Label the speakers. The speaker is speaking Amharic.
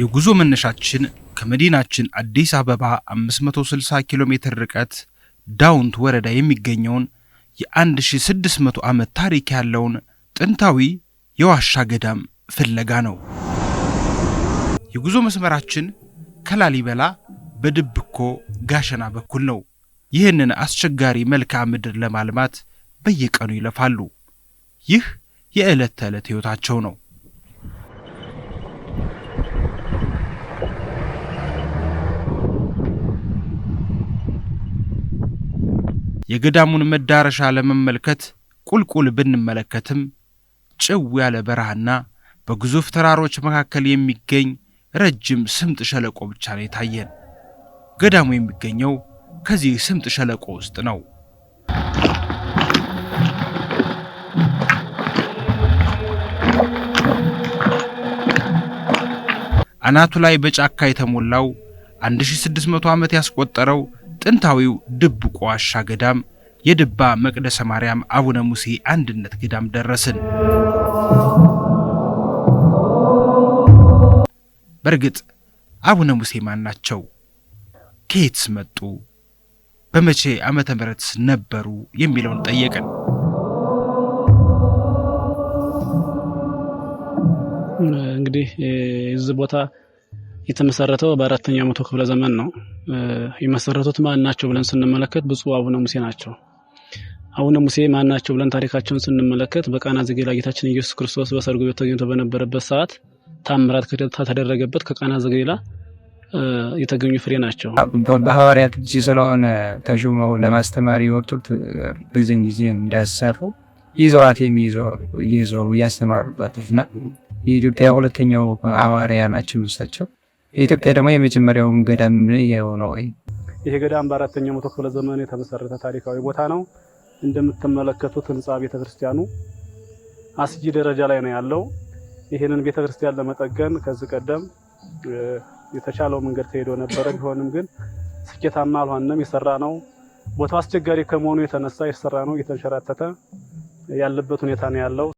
Speaker 1: የጉዞ መነሻችን ከመዲናችን አዲስ አበባ 560 ኪሎ ሜትር ርቀት ዳውንት ወረዳ የሚገኘውን የ1600 ዓመት ታሪክ ያለውን ጥንታዊ የዋሻ ገዳም ፍለጋ ነው። የጉዞ መስመራችን ከላሊበላ በድብኮ ጋሸና በኩል ነው። ይህንን አስቸጋሪ መልክዓ ምድር ለማልማት በየቀኑ ይለፋሉ። ይህ የዕለት ተዕለት ሕይወታቸው ነው። የገዳሙን መዳረሻ ለመመልከት ቁልቁል ብንመለከትም ጭው ያለ በረሃና በግዙፍ ተራሮች መካከል የሚገኝ ረጅም ስምጥ ሸለቆ ብቻ ነው የታየን። ገዳሙ የሚገኘው ከዚህ ስምጥ ሸለቆ ውስጥ ነው። አናቱ ላይ በጫካ የተሞላው 1600 ዓመት ያስቆጠረው ጥንታዊው ድብቆ ዋሻ ገዳም የድባ መቅደሰ ማርያም አቡነ ሙሴ አንድነት ገዳም ደረስን። በርግጥ አቡነ ሙሴ ማን ናቸው? ከየትስ መጡ? በመቼ ዓመተ ምህረት ነበሩ? የሚለውን ጠየቅን።
Speaker 2: እንግዲህ እዚህ ቦታ የተመሰረተው በአራተኛው መቶ ክፍለ ዘመን ነው። የመሰረቱት ማን ናቸው ብለን ስንመለከት ብፁዕ አቡነ ሙሴ ናቸው። አቡነ ሙሴ ማን ናቸው ብለን ታሪካቸውን ስንመለከት በቃና ዘገሊላ ጌታችን ኢየሱስ ክርስቶስ በሰርጉ ቤት ተገኝቶ በነበረበት ሰዓት ታምራት ከተደረገበት ከቃና ዘገሊላ የተገኙ ፍሬ ናቸው።
Speaker 3: በሐዋርያት እጅ ስለሆነ ተሹመው ለማስተማር የወጡት ብዙን ጊዜ እንዳሰሩ ይዘዋት ይዘው ያስተማሩበትና የኢትዮጵያ ሁለተኛው ሐዋርያ ናቸው እሳቸው። የኢትዮጵያ ደግሞ የመጀመሪያው ገዳም የሆነው
Speaker 2: ይሄ ገዳም በአራተኛው መቶ ክፍለ ዘመን የተመሰረተ ታሪካዊ ቦታ ነው። እንደምትመለከቱት ህንጻ ቤተክርስቲያኑ አስጊ ደረጃ ላይ ነው ያለው። ይሄንን ቤተክርስቲያን ለመጠገን ከዚህ ቀደም የተቻለው መንገድ ተሄዶ ነበር። ቢሆንም ግን ስኬታማ አልሆነም። የሰራ ነው ቦታው አስቸጋሪ ከመሆኑ የተነሳ የሰራ ነው እየተንሸራተተ ያለበት ሁኔታ ነው ያለው።